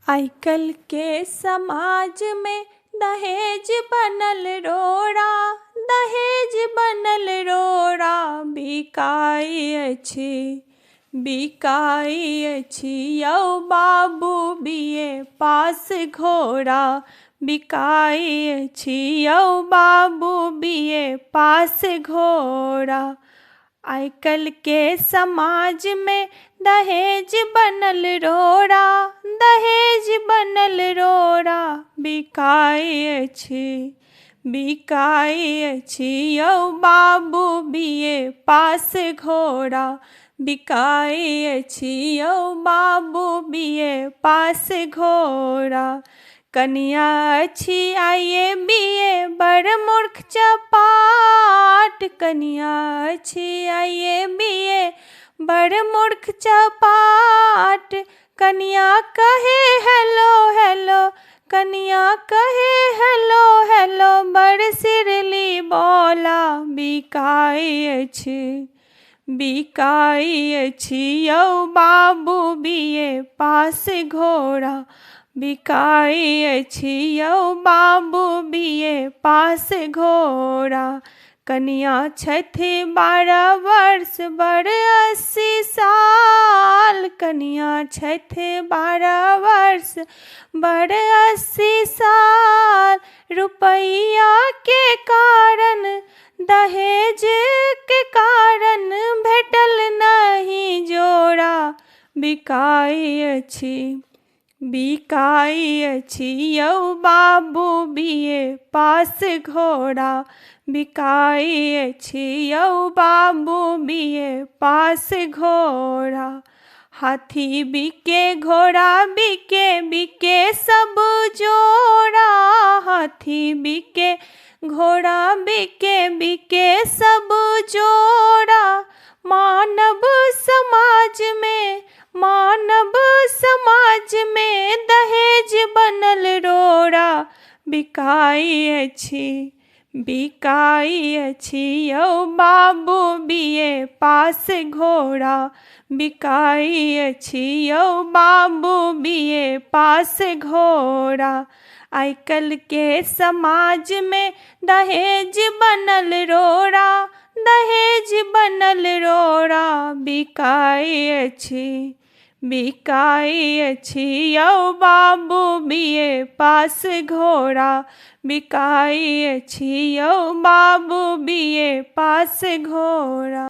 आजकल के समाज में दहेज बनल रोड़ा, दहेज बनल रोड़ा बिकाइ अछि, बिकाइ अछि यौ बाबू बीए पास घोड़ा, बिकाइ अछि यौ बाबू बीए पास घोड़ा। आजकल के समाज में दहेज बनल रोड़ा, दहेज बनल रोड़ा बिकाइ अछि, बिकाइ अछि यौ बाबू बीए पास घोड़ा, बिकाइ अछि यौ बाबू बीए पास घोड़ा। कनिया अछि आइए बीए बड़ मूर्ख चपाट, कनिया अछि आइए बीए बड़ मूर्ख चपाट। कनिया कहे हेलो हेलो, कनिया कहे हेलो हेलो बड़ सिरली बोला, बिकाइ अछि, बिकाइ अछि यौ बाबू बीए पास घोड़ा, बिकाइ अछि यौ बाबू बीए पास घोड़ा। कनिया छथि 12 वर्ष बड़ 80 साल, कनिया छथि 12 वर्ष बड़ 80 साल। रुपैया के कारण, दहेज के कारण भेटल नहीं जोड़ा, बिकाइ अछि, बिकाइ अछि यौ बाबू बीए पास घोड़ा, बिकाइ अछि यौ बाबू बीए पास घोड़ा। हाथी बिके घोड़ा बिके, बिके सब जोड़ा, हाथी बिके घोड़ा बिके, बिके सब जोड़ा। मानव समाज में, मानव समाज में दहेज बनल रोड़ा, बिकाइ अछि, बिकाइ अछि यौ बाबू बीए पास घोड़ा, बिकाइ अछि यौ बाबू बीए पास घोड़ा। आजकल के समाज में दहेज बनल रोड़ा, दहेज बनल रोड़ा बिकाइ अछि, बिकाइ अछि यौ बाबू बीए पास घोड़ा, बिकाइ अछि यौ बाबू बीए पास घोड़ा।